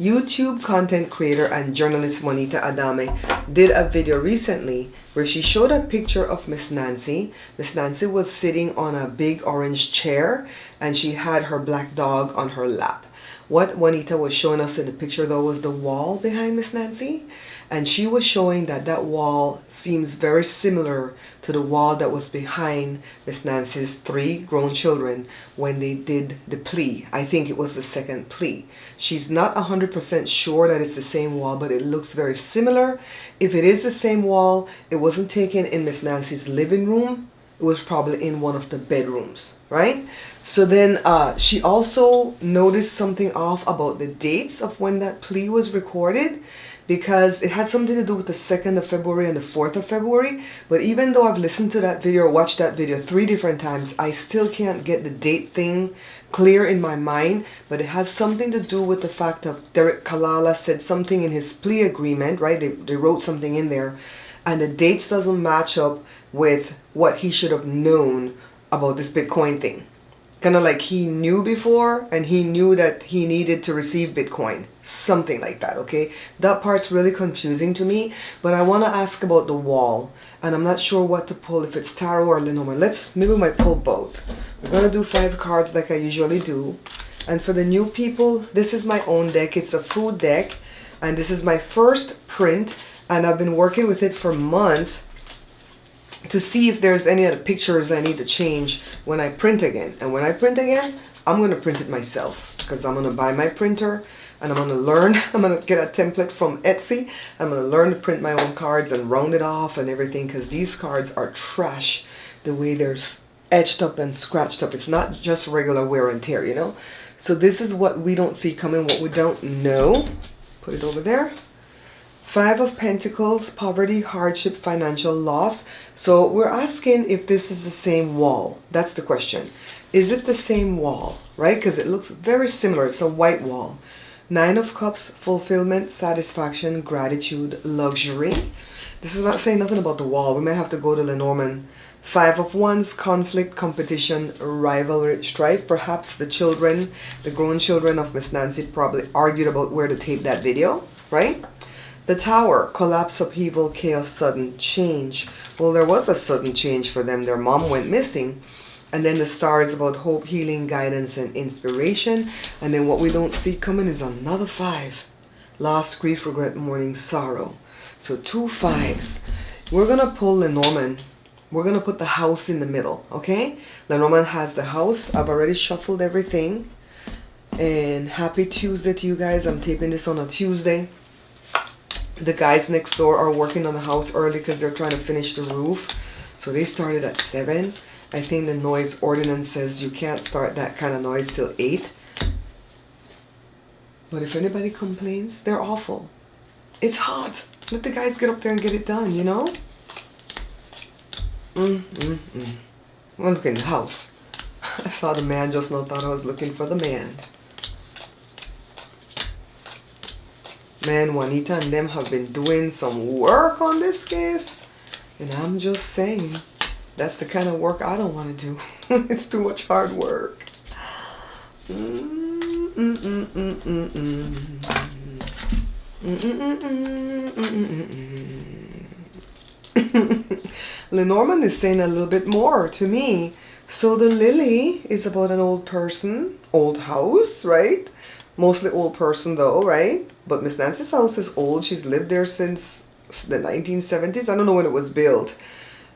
YouTube content creator and journalist Juanita Adame did a video recently where she showed a picture of Miss Nancy. Miss Nancy was sitting on a big orange chair and she had her black dog on her lap. What Juanita was showing us in the picture though was the wall behind Miss Nancy. And she was showing that that wall seems very similar to the wall that was behind Miss Nancy's 3 grown children when they did the plea. I think it was the second plea. She's not 100% sure that it's the same wall, but it looks very similar. If it is the same wall, it wasn't taken in Miss Nancy's living room. It was probably in one of the bedrooms, right? So then she also noticed something off about the dates of when that plea was recorded, because it had something to do with the 2nd of February and the 4th of February. But even though I've listened to that video or watched that video 3 different times, I still can't get the date thing clear in my mind. But it has something to do with the fact that Derek Kalala said something in his plea agreement, right? They wrote something in there, and the dates doesn't match up with what he should have known about this Bitcoin thing. Kind of like he knew before and he knew that he needed to receive Bitcoin. Something like that, okay? That part's really confusing to me, but I want to ask about the wall. And I'm not sure what to pull, if it's tarot or Lenormand. Maybe we might pull both. We're going to do 5 cards like I usually do. And for the new people, this is my own deck. It's a food deck. And this is my first print. And I've been working with it for months to see if there's any other pictures I need to change when I print again. And when I print again, I'm going to print it myself, because I'm going to buy my printer and I'm going to learn. I'm going to get a template from Etsy. I'm going to learn to print my own cards and round it off and everything, because these cards are trash the way they're etched up and scratched up. It's not just regular wear and tear, you know. So this is what we don't see coming, what we don't know. Put it over there. 5 of Pentacles, poverty, hardship, financial loss. So we're asking if this is the same wall. That's the question. Is it the same wall, right? Because it looks very similar. It's a white wall. 9 of Cups, fulfillment, satisfaction, gratitude, luxury. This is not saying nothing about the wall. We might have to go to Lenormand. 5 of Wands, conflict, competition, rivalry, strife. Perhaps the children, the grown children of Miss Nancy probably argued about where to tape that video, right? The Tower, collapse, upheaval, chaos, sudden change. Well, there was a sudden change for them. Their mom went missing. And then the Star is about hope, healing, guidance, and inspiration. And then what we don't see coming is another 5. Loss, grief, regret, mourning, sorrow. So 2 5s. We're going to pull Lenormand. We're going to put the house in the middle, okay? Lenormand has the house. I've already shuffled everything. And happy Tuesday to you guys. I'm taping this on a Tuesday. The guys next door are working on the house early because they're trying to finish the roof. So they started at 7. I think the noise ordinance says you can't start that kind of noise till 8. But if anybody complains, they're awful. It's hot. Let the guys get up there and get it done, you know? Well, look in the house. I saw the man just now, thought I was looking for the man. Man, Juanita and them have been doing some work on this case. And I'm just saying, that's the kind of work I don't want to do. It's too much hard work. Lenormand is saying a little bit more to me. So the lily is about an old person, old house, right? Mostly old person though, right? But Miss Nancy's house is old. She's lived there since the 1970s. I don't know when it was built.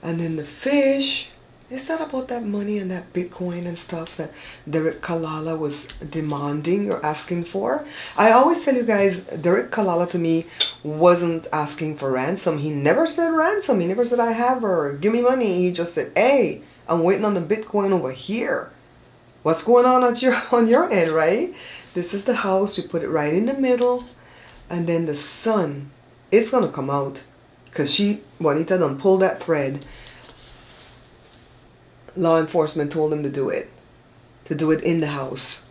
And then the fish, is that about that money and that Bitcoin and stuff that Derek Kalala was demanding or asking for? I always tell you guys, Derek Kalala to me wasn't asking for ransom. He never said ransom. He never said, I have her, give me money. He just said, hey, I'm waiting on the Bitcoin over here. What's going on at on your end, right? This is the house. We put it right in the middle. And then the sun is going to come out. Because Juanita done pulled that thread. Law enforcement told him to do it. To do it in the house.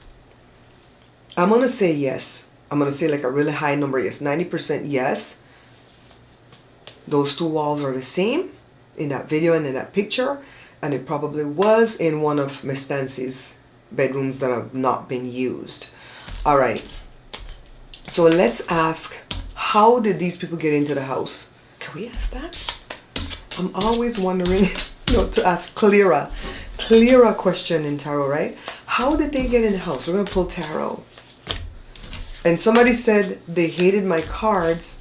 I'm going to say yes. I'm going to say like a really high number yes. 90% yes. Those 2 walls are the same in that video and in that picture. And it probably was in one of Miss Nancy's bedrooms that have not been used. All right. So let's ask, how did these people get into the house? Can we ask that? I'm always wondering, to ask clearer question in tarot, right? How did they get in the house? We're going to pull tarot. And somebody said they hated my cards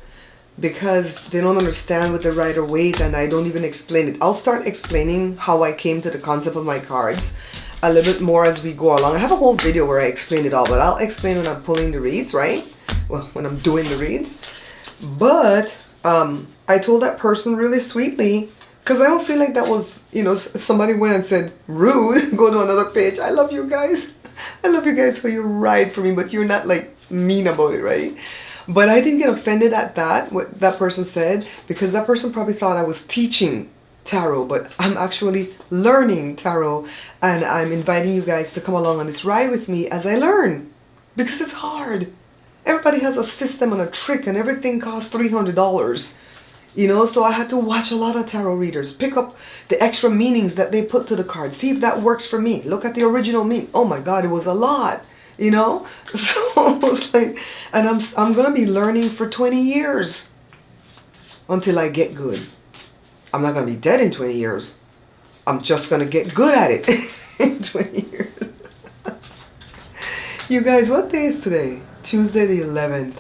because they don't understand with the Rider-Waite, and I don't even explain it. I'll start explaining how I came to the concept of my cards a little bit more as we go along. I have a whole video where I explain it all, but I'll explain when I'm pulling the reads, right? Well, when I'm doing the reads. But I told that person really sweetly, because I don't feel like that was, somebody went and said, rude, go to another page. I love you guys. I love you guys for you ride for me, but you're not like mean about it, right? But I didn't get offended at that, what that person said, because that person probably thought I was teaching tarot, but I'm actually learning tarot, and I'm inviting you guys to come along on this ride with me as I learn, because it's hard. Everybody has a system and a trick, and everything costs $300, so I had to watch a lot of tarot readers, pick up the extra meanings that they put to the card, see if that works for me, look at the original meaning. Oh my God, it was a lot. So I was like, and I'm gonna be learning for 20 years until I get good. I'm not gonna be dead in 20 years. I'm just gonna get good at it in 20 years. You guys, what day is today? Tuesday the 11th.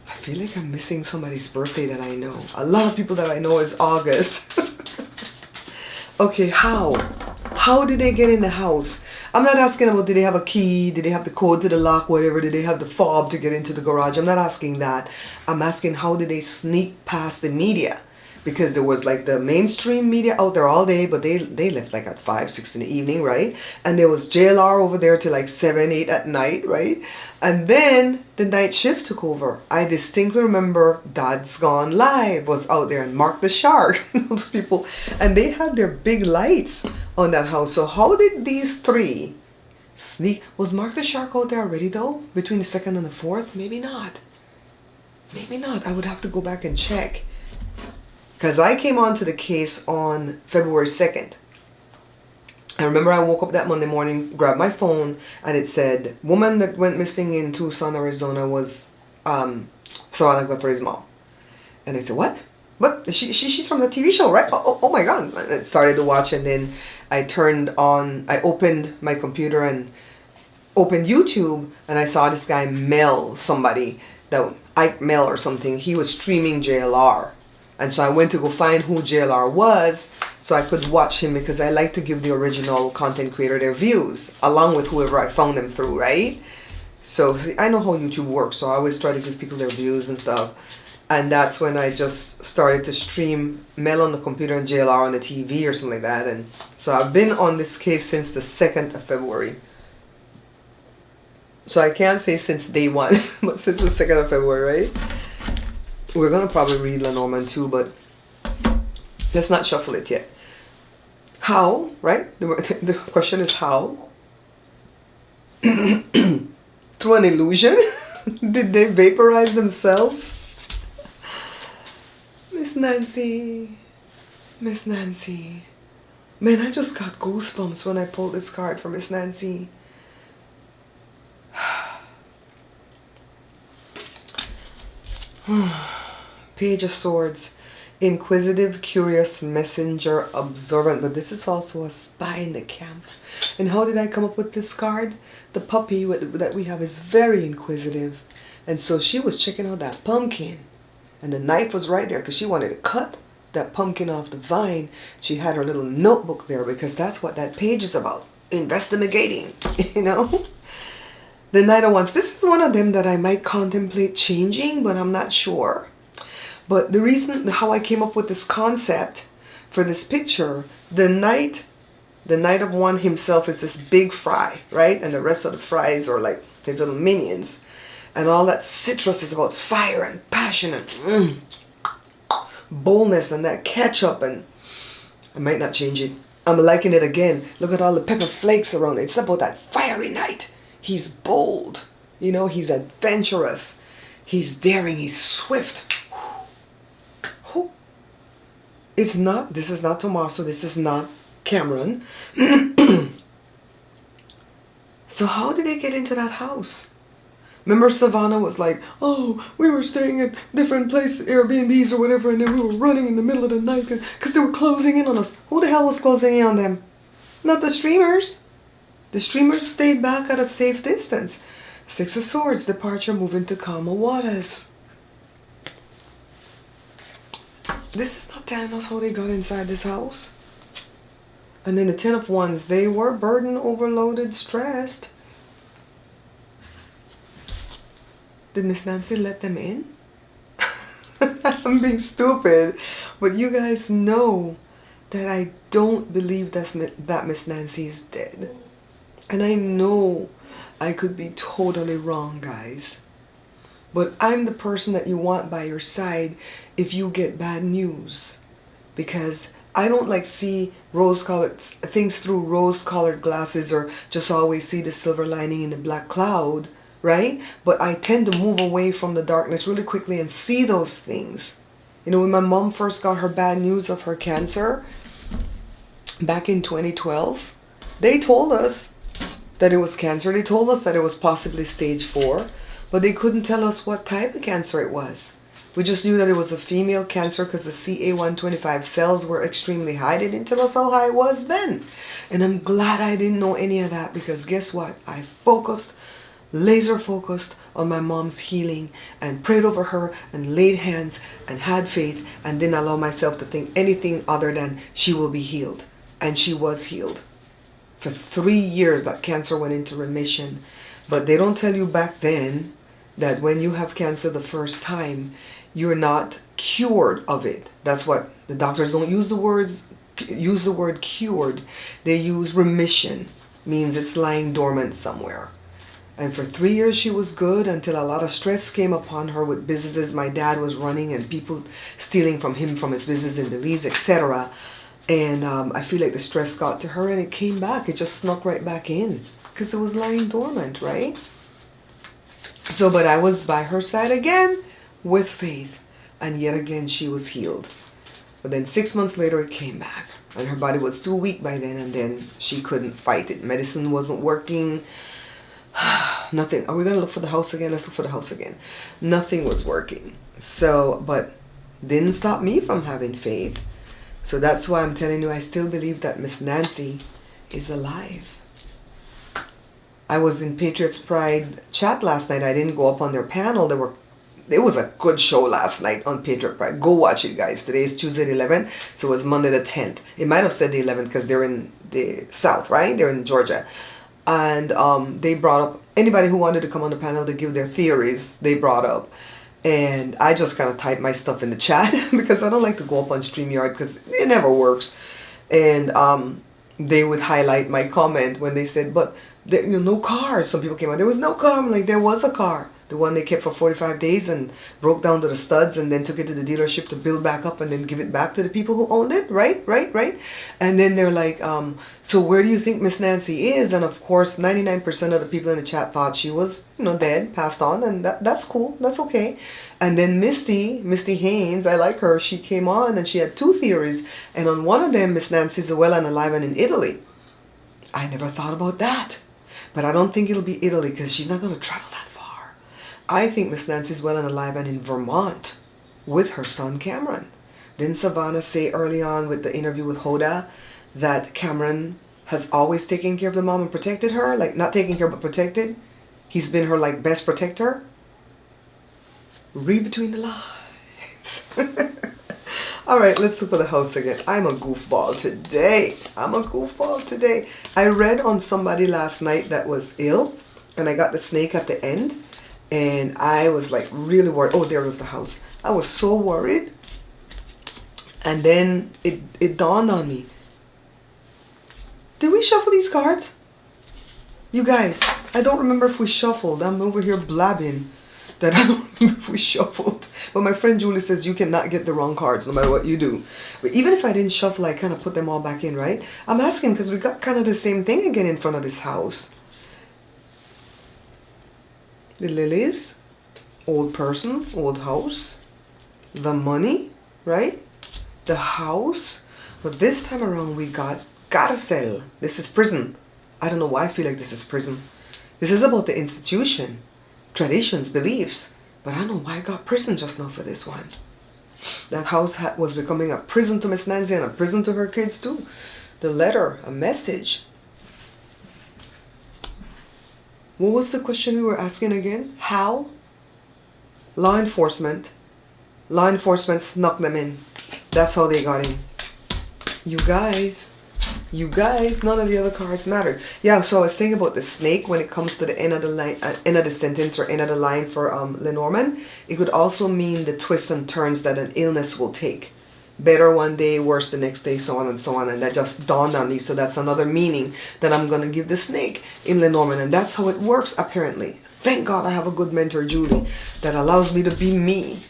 I feel like I'm missing somebody's birthday that I know. A lot of people that I know is August. Okay, how did they get in the house? I'm not asking about did they have a key, did they have the code to the lock, whatever, did they have the fob to get into the garage? I'm not asking that. I'm asking how did they sneak past the media? Because there was like the mainstream media out there all day, but they left like at 5, 6 in the evening, right? And there was JLR over there till like 7, 8 at night, right? And then the night shift took over. I distinctly remember Dad's Gone Live was out there, and Mark the Shark, those people, and they had their big lights on that house. So how did these three sneak? Was Mark the Shark out there already though? Between the 2nd and the 4th? Maybe not. Maybe not. I would have to go back and check. Because I came onto the case on February 2nd. I remember I woke up that Monday morning, grabbed my phone, and it said, woman that went missing in Tucson, Arizona was Savannah Guthrie's mom. And I said, what? But she's from the TV show, right? Oh my God. I started to watch, and then I opened my computer and opened YouTube, and I saw this guy mail somebody, Ike Mel or something. He was streaming JLR. And so I went to go find who JLR was so I could watch him, because I like to give the original content creator their views along with whoever I found them through, right? So see, I know how YouTube works, so I always try to give people their views and stuff. And that's when I just started to stream Mel on the computer and JLR on the TV or something like that. And so I've been on this case since the 2nd of February. So I can't say since day one, but since the 2nd of February, right? We're going to probably read Lenormand too, but let's not shuffle it yet. How, right? The question is how? Through an illusion? Did they vaporize themselves? Miss Nancy. Miss Nancy. Man, I just got goosebumps when I pulled this card for Miss Nancy. Page of Swords. Inquisitive, curious, messenger, observant. But this is also a spy in the camp. And how did I come up with this card? The puppy that we have is very inquisitive. And so she was checking out that pumpkin. And the knife was right there because she wanted to cut that pumpkin off the vine. She had her little notebook there because that's what that page is about. Investigating, The Knight of Wands. This is one of them that I might contemplate changing, but I'm not sure. But the reason how I came up with this concept for this picture, the Knight of Wands himself is this big fry, right? And the rest of the fries are like his little minions. And all that citrus is about fire and passion and boldness and that ketchup. And I might not change it. I'm liking it again. Look at all the pepper flakes around it. It's about that fiery knight. He's bold. He's adventurous. He's daring. He's swift. This is not Tommaso. This is not Cameron. So how did they get into that house? Remember Savannah was like, oh, we were staying at different places, Airbnbs or whatever, and then we were running in the middle of the night because they were closing in on us. Who the hell was closing in on them? Not the streamers. The streamers stayed back at a safe distance. Six of Swords, departure, moving to calmer waters. This is not telling us how they got inside this house. And then the Ten of Wands, they were burdened, overloaded, stressed. Did Miss Nancy let them in? I'm being stupid. But you guys know that I don't believe that Miss Nancy is dead. And I know I could be totally wrong, guys. But I'm the person that you want by your side if you get bad news. Because I don't like see rose-colored things through rose-colored glasses or just always see the silver lining in the black cloud. Right? But I tend to move away from the darkness really quickly and see those things. You know, when my mom first got her bad news of her cancer back in 2012, they told us that it was cancer. They told us that it was possibly stage 4, but they couldn't tell us what type of cancer it was. We just knew that it was a female cancer because the CA125 cells were extremely high. They didn't tell us how high it was then. And I'm glad I didn't know any of that because guess what? I laser focused on my mom's healing and prayed over her and laid hands and had faith and didn't allow myself to think anything other than she will be healed. And she was healed. For 3 years that cancer went into remission. But they don't tell you back then that when you have cancer the first time, you're not cured of it. That's what the doctors don't use the word cured. They use remission. Means it's lying dormant somewhere. And for 3 years she was good until a lot of stress came upon her with businesses my dad was running and people stealing from him from his business in Belize, etc. And I feel like the stress got to her and it came back. It just snuck right back in because it was lying dormant, right? So, but I was by her side again with faith. And yet again she was healed. But then 6 months later it came back. And her body was too weak by then and then she couldn't fight it. Medicine wasn't working. Nothing. Are we going to look for the house again? Let's look for the house again. Nothing was working. So, but didn't stop me from having faith. So that's why I'm telling you, I still believe that Miss Nancy is alive. I was in Patriots Pride chat last night. I didn't go up on their panel. It was a good show last night on Patriot Pride. Go watch it, guys. Today is Tuesday the 11th, so it was Monday the 10th. It might have said the 11th because they're in the South, right? They're in Georgia. And they brought up anybody who wanted to come on the panel to give their theories, they brought up. And I just kind of typed my stuff in the chat because I don't like to go up on StreamYard because it never works. And they would highlight my comment when they said, but there, you know, no car. Some people came out, there was no car. I'm like, there was a car. The one they kept for 45 days and broke down to the studs and then took it to the dealership to build back up and then give it back to the people who owned it. Right. And then they're like, so where do you think Miss Nancy is? And of course, 99% of the people in the chat thought she was, you know, dead, passed on. And that's cool. That's okay. And then Misty Haynes, I like her. She came on and she had 2 theories. And on one of them, Miss Nancy's well and alive and in Italy. I never thought about that. But I don't think it'll be Italy because she's not going to travel that far. I think Miss Nancy's well and alive and in Vermont with her son Cameron. Didn't Savannah say early on with the interview with Hoda that Cameron has always taken care of the mom and protected her? Like, not taking care but protected? He's been her, like, best protector? Read between the lines. All right, let's look for the house again. I'm a goofball today. I read on somebody last night that was ill, and I got the snake at the end, and I was like really worried. Oh, there was the house. I was so worried. And then it dawned on me. Did we shuffle these cards? You guys, I don't remember if we shuffled. I'm over here blabbing that I don't remember if we shuffled. But my friend Julie says you cannot get the wrong cards no matter what you do. But even if I didn't shuffle, I kind of put them all back in, right? I'm asking because we got kind of the same thing again in front of this house. The lilies, old person, old house, the money, right? The house. But this time around we got gotta sell. This is prison. I don't know why I feel like this is prison. This is about the institution. traditions, beliefs. But I don't know why I got prison just now for this one. That house was becoming a prison to Miss Nancy and a prison to her kids too. The letter, a message. What was the question we were asking again? How? Law enforcement. Law enforcement snuck them in. That's how they got in. You guys, none of the other cards mattered. Yeah, so I was saying about the snake when it comes to the end of the line, end of the sentence or end of the line for Lenormand. It could also mean the twists and turns that an illness will take. Better one day, worse the next day, so on and so on. And that just dawned on me. So that's another meaning that I'm going to give the snake in Lenormand. And that's how it works, apparently. Thank God I have a good mentor, Julie, that allows me to be me.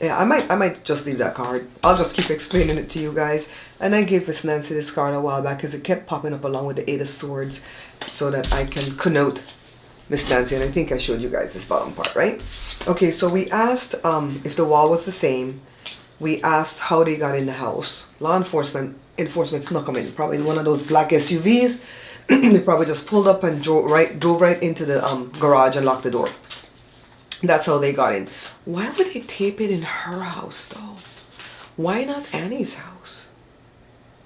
Yeah, I might just leave that card. I'll just keep explaining it to you guys. And I gave Miss Nancy this card a while back because it kept popping up along with the 8 of Swords so that I can connote Miss Nancy. And I think I showed you guys this bottom part, right? Okay, so we asked if the wall was the same. We asked how they got in the house. Law enforcement snuck them in. Probably in one of those black SUVs. They probably just pulled up and drove right into the garage and locked the door. That's how they got in. Why would they tape it in her house though? Why not Annie's house?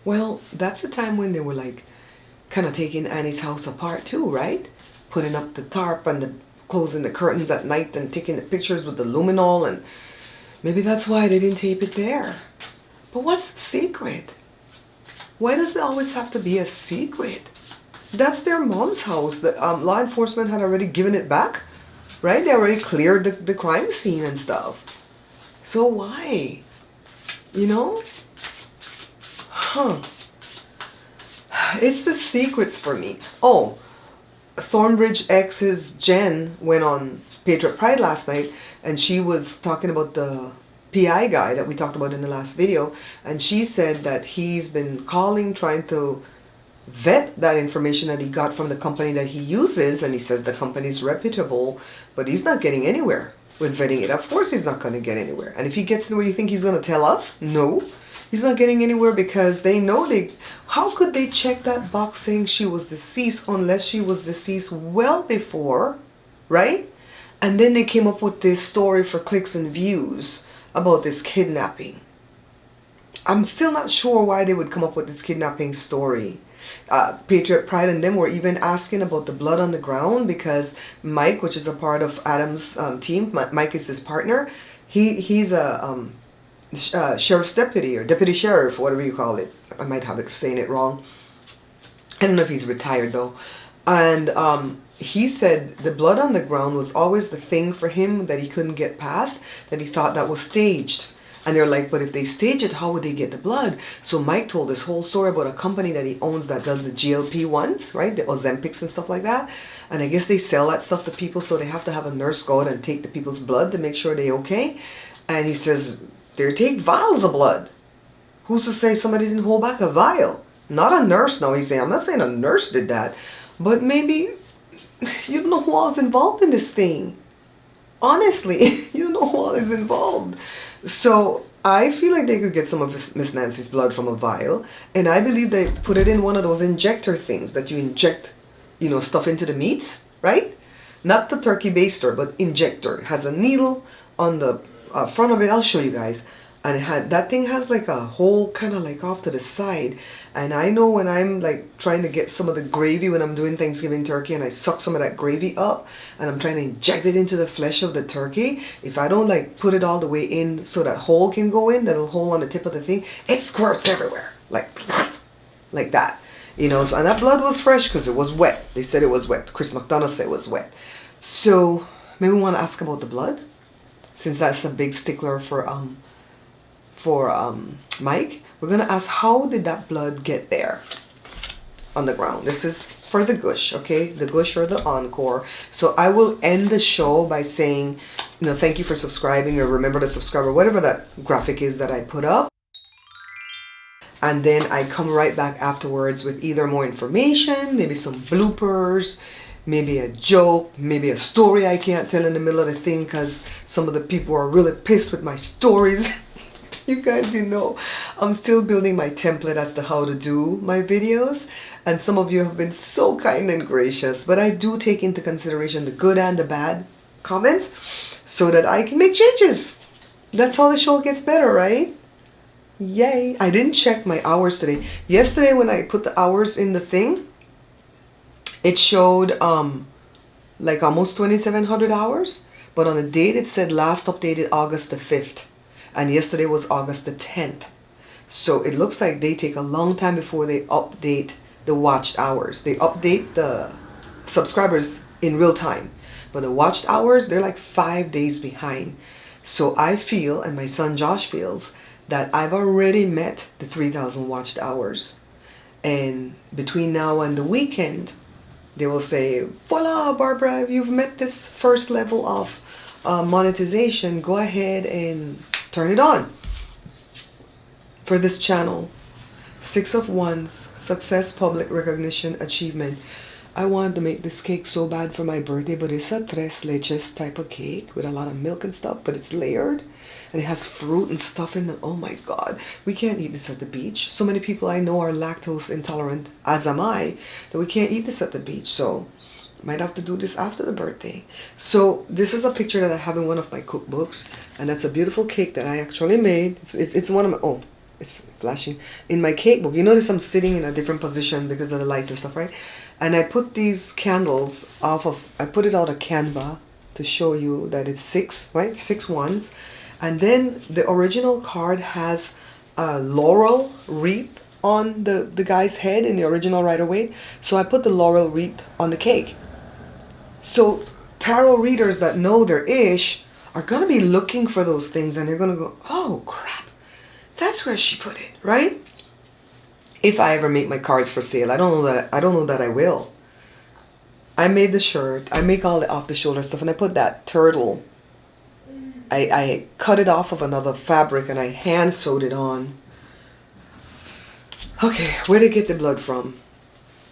Well, that's the time when they were like kind of taking Annie's house apart too, right? Putting up the tarp and closing the curtains at night and taking the pictures with the luminol, and maybe that's why they didn't tape it there. But what's the secret? Why does it always have to be a secret? That's their mom's house. The law enforcement had already given it back. Right? They already cleared the crime scene and stuff. So why? You know? Huh. It's the secrets for me. Oh, Thornbridge X's Jen went on Patriot Pride last night and she was talking about the PI guy that we talked about in the last video. And she said that he's been calling, trying to vet that information that he got from the company that he uses, and he says the company's reputable, but he's not getting anywhere with vetting it. Of course he's not going to get anywhere. And if he gets anywhere, you think he's going to tell us? No, he's not getting anywhere because they know how could they check that box saying she was deceased unless she was deceased well before, right? And then they came up with this story for clicks and views about this kidnapping. I'm still not sure why they would come up with this kidnapping story. Patriot Pride and them were even asking about the blood on the ground because Mike, which is a part of Adam's team, Mike is his partner. He's a sheriff's deputy or deputy sheriff, whatever you call it. I might have it saying it wrong. I don't know if he's retired though. And he said the blood on the ground was always the thing for him that he couldn't get past, that he thought that was staged. And they're like, but if they stage it, how would they get the blood? So Mike told this whole story about a company that he owns that does the GLP-1s, right? The Ozempics and stuff like that. And I guess they sell that stuff to people, so they have to have a nurse go out and take the people's blood to make sure they're okay. And he says, they take vials of blood. Who's to say somebody didn't hold back a vial? Not a nurse, no, he's saying. I'm not saying a nurse did that. But maybe, you don't know who all is involved in this thing. Honestly, you don't know who all is involved. So I feel like they could get some of Miss Nancy's blood from a vial, and I believe they put it in one of those injector things that you inject, you know, stuff into the meats, right? Not the turkey baster, but injector. It has a needle on the front of it. I'll show you guys. And that thing has like a hole kind of like off to the side. And I know when I'm like trying to get some of the gravy when I'm doing Thanksgiving turkey and I suck some of that gravy up and I'm trying to inject it into the flesh of the turkey, if I don't like put it all the way in so that hole can go in, that little hole on the tip of the thing, it squirts everywhere. Like that. You know, so, and that blood was fresh because it was wet. They said it was wet. Chris McDonough said it was wet. So maybe we want to ask about the blood, since that's a big stickler for Mike. We're going to ask, how did that blood get there on the ground? This is for the gush, okay? The gush or the encore. So I will end the show by saying, you know, thank you for subscribing, or remember to subscribe, or whatever that graphic is that I put up. And then I come right back afterwards with either more information, maybe some bloopers, maybe a joke, maybe a story I can't tell in the middle of the thing because some of the people are really pissed with my stories. You guys, you know, I'm still building my template as to how to do my videos. And some of you have been so kind and gracious. But I do take into consideration the good and the bad comments so that I can make changes. That's how the show gets better, right? Yay. I didn't check my hours today. Yesterday when I put the hours in the thing, it showed like almost 2,700 hours. But on the date it said last updated August the 5th. And yesterday was August the 10th. So it looks like they take a long time before they update the watched hours. They update the subscribers in real time. But the watched hours, they're like 5 days behind. So I feel, and my son Josh feels, that I've already met the 3,000 watched hours. And between now and the weekend, they will say, voila, Barbara, you've met this first level of monetization. Go ahead and turn it on for this channel. 6 of Wands, success, public recognition, achievement. I wanted to make this cake so bad for my birthday, but it's a tres leches type of cake with a lot of milk and stuff, but it's layered and it has fruit and stuff in it. Oh my God, we can't eat this at the beach. So many people I know are lactose intolerant, as am I, that we can't eat this at the beach. So might have to do this after the birthday. So this is a picture that I have in one of my cookbooks, and that's a beautiful cake that I actually made. It's one of my, oh, it's flashing in my cake book. You notice I'm sitting in a different position because of the lights and stuff, right? And I put these candles I put it out of Canva to show you that it's 6, right? 6 wands. And then the original card has a laurel wreath on the guy's head in the original Rider-Waite. So I put the laurel wreath on the cake. So tarot readers that know their ish are going to be looking for those things, and they're going to go, oh crap, that's where she put it, right? If I ever make my cards for sale, I don't know that I will. I made the shirt. I make all the off the shoulder stuff, and I put that turtle. I cut it off of another fabric and I hand sewed it on. Okay, where did I get the blood from?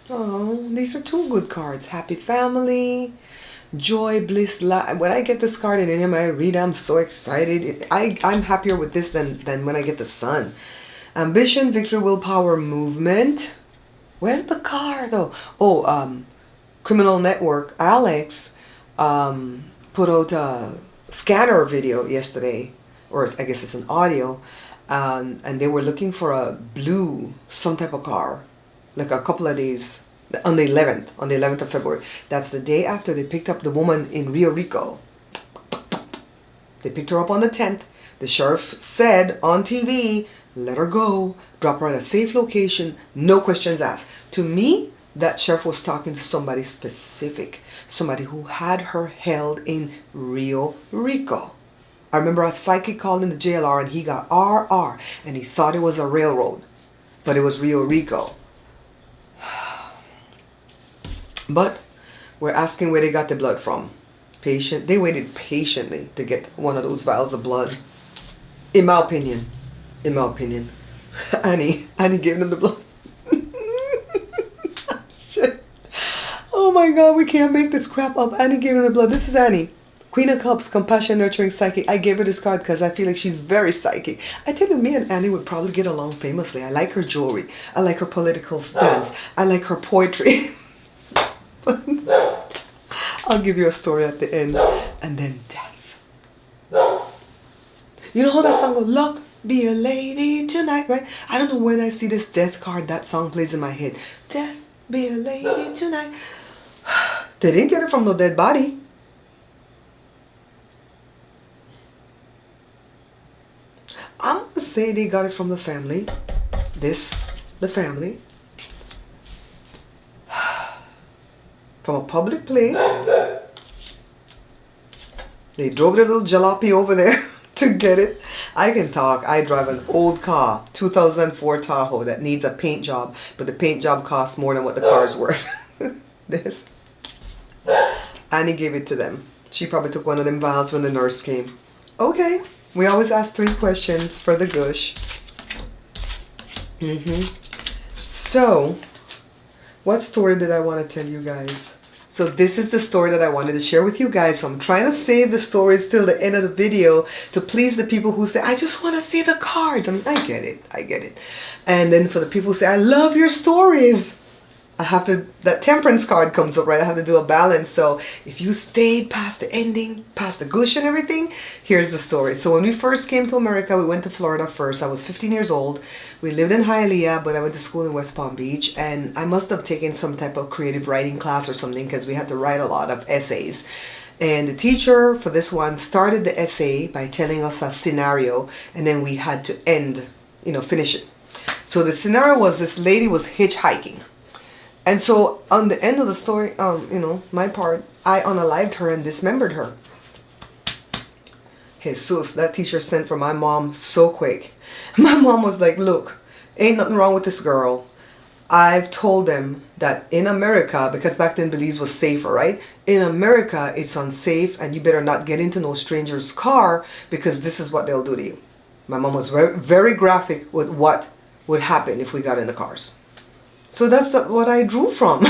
Oh, these are 2 good cards. Happy family, joy, bliss, when I get this card in him, I read, I'm so excited. I'm happier with this than when I get the sun. Ambition, victory, willpower, movement. Where's the car though? Oh, Criminal Network, Alex put out a scanner video yesterday, or I guess it's an audio, and they were looking for a blue, some type of car, like a couple of days, on the 11th of February. That's the day after they picked up the woman in Rio Rico. They picked her up on the 10th. The sheriff said on TV, let her go, drop her at a safe location, no questions asked. To me, that sheriff was talking to somebody specific, somebody who had her held in Rio Rico. I remember a psychic called in the JLR and he got RR and he thought it was a railroad, but it was Rio Rico. But we're asking where they got the blood from. They waited patiently to get one of those vials of blood. In my opinion. Annie gave them the blood. Shit. Oh my God, we can't make this crap up. Annie gave them the blood. This is Annie. Queen of Cups, compassion, nurturing, psychic. I gave her this card because I feel like she's very psychic. I tell you, me and Annie would probably get along famously. I like her jewelry. I like her political stance. I like her poetry. I'll give you a story at the end. And then death. You know how that song goes? Luck, be a lady tonight, right? I don't know when I see this death card, that song plays in my head. Death, be a lady tonight. They didn't get it from no dead body. I'm going to say they got it from the family. The family. From a public place. They drove their little jalopy over there to get it. I can talk. I drive an old car, 2004 Tahoe that needs a paint job, but the paint job costs more than what the car's worth. This. Annie gave it to them. She probably took one of them vials when the nurse came. Okay. We always ask 3 questions for the gush. So, what story did I want to tell you guys? So this is the story that I wanted to share with you guys. So I'm trying to save the stories till the end of the video to please the people who say, I just want to see the cards. I mean, I get it. And then for the people who say, I love your stories. I have to, that temperance card comes up, right? I have to do a balance. So if you stayed past the ending, past the gush and everything, here's the story. So when we first came to America, we went to Florida first. I was 15 years old. We lived in Hialeah, but I went to school in West Palm Beach, and I must have taken some type of creative writing class or something, because we had to write a lot of essays. And the teacher for this one started the essay by telling us a scenario, and then we had to end, finish it. So the scenario was, this lady was hitchhiking. And so on the end of the story, my part, I unalived her and dismembered her. Jesus, that teacher sent for my mom so quick. My mom was like, look, ain't nothing wrong with this girl. I've told them that in America, because back then Belize was safer, right? In America, it's unsafe, and you better not get into no stranger's car, because this is what they'll do to you. My mom was very, very graphic with what would happen if we got in the cars. So that's what I drew from.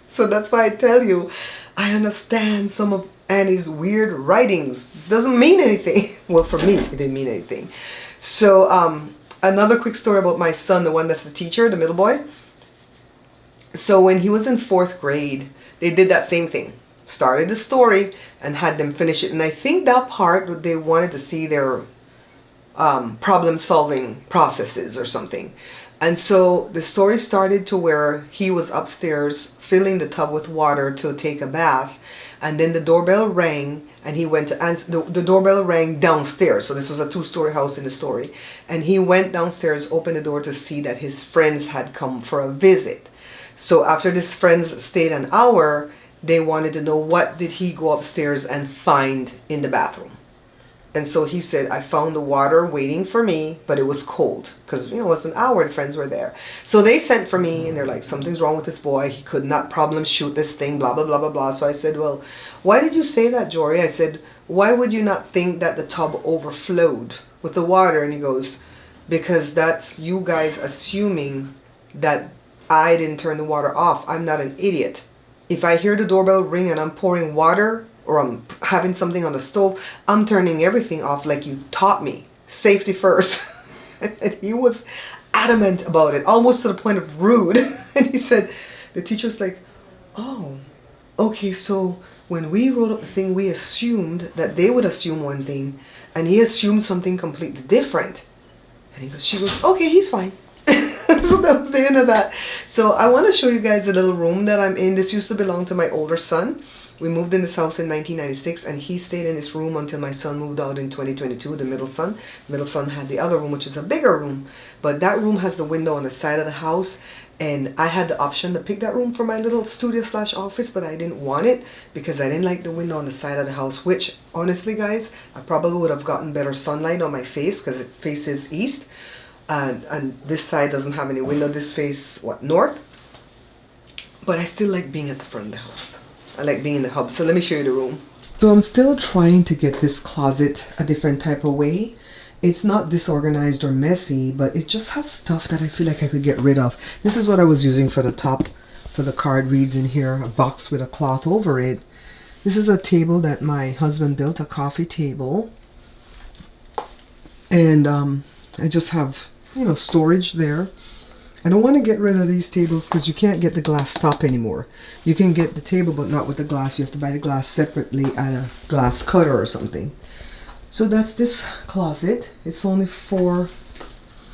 So that's why I tell you, I understand some of Annie's weird writings. Doesn't mean anything. Well, for me, it didn't mean anything. So another quick story about my son, the one that's the teacher, the middle boy. So when he was in 4th grade, they did that same thing. Started the story and had them finish it. And I think that part, they wanted to see their problem-solving processes or something. And so the story started to where he was upstairs filling the tub with water to take a bath, and then the doorbell rang, and he went to answer. The doorbell rang downstairs, so this was a 2-story house in the story, and he went downstairs, opened the door to see that his friends had come for a visit. So after his friends stayed an hour, they wanted to know what did he go upstairs and find in the bathroom. And so he said, I found the water waiting for me, but it was cold, because, it was an hour and friends were there. So they sent for me, and they're like, something's wrong with this boy. He could not problem shoot this thing, blah, blah, blah, blah, blah. So I said, well, why did you say that, Jory? I said, why would you not think that the tub overflowed with the water? And he goes, because that's you guys assuming that I didn't turn the water off. I'm not an idiot. If I hear the doorbell ring and I'm pouring water, or I'm having something on the stove, I'm turning everything off like you taught me. Safety first. And he was adamant about it, almost to the point of rude. And he said, the teacher's like, oh, okay, so when we wrote up the thing, we assumed that they would assume one thing, and he assumed something completely different. And she goes, okay, he's fine. So that was the end of that. So I want to show you guys the little room that I'm in. This used to belong to my older son. We moved in this house in 1996, and he stayed in this room until my son moved out in 2022, the middle son. Middle son had the other room, which is a bigger room. But that room has the window on the side of the house, and I had the option to pick that room for my little studio/office, but I didn't want it because I didn't like the window on the side of the house, which, honestly, guys, I probably would have gotten better sunlight on my face because it faces east. And this side doesn't have any window. This face, north? But I still like being at the front of the house. I like being in the hub. So let me show you the room. So I'm still trying to get this closet a different type of way. It's not disorganized or messy, but it just has stuff that I feel like I could get rid of. This is what I was using for the top, for the card reads in here, a box with a cloth over it. This is a table that my husband built, a coffee table. And I just have, storage there. I don't want to get rid of these tables because you can't get the glass top anymore. You can get the table, but not with the glass. You have to buy the glass separately at a glass cutter or something. So that's this closet. It's only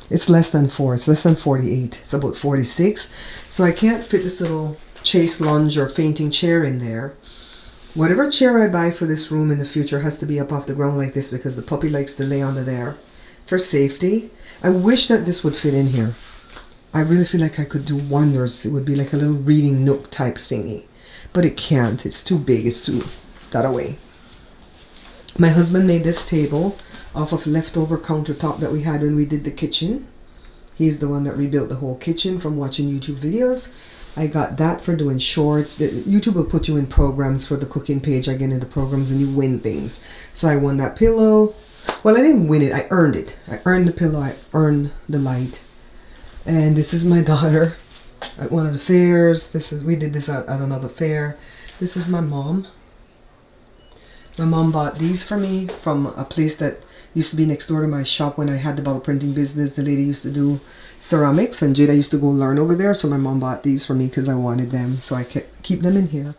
it's less than 4. It's less than 48. It's about 46. So I can't fit this little chase lunge or fainting chair in there. Whatever chair I buy for this room in the future has to be up off the ground like this because the puppy likes to lay under there for safety. I wish that this would fit in here. I really feel like I could do wonders. It would be like a little reading nook type thingy. But it can't. It's too big. It's too that away. My husband made this table off of leftover countertop that we had when we did the kitchen. He's the one that rebuilt the whole kitchen from watching YouTube videos. I got that for doing shorts. YouTube will put you in programs for the cooking page. I get into programs and you win things. So I won that pillow. Well, I didn't win it. I earned it. I earned the pillow. I earned the light. And this is my daughter at one of the fairs. We did this at another fair. This is my mom. My mom bought these for me from a place that used to be next door to my shop when I had the bottle printing business. The lady used to do ceramics, and Jada used to go learn over there. So my mom bought these for me because I wanted them. So I keep them in here.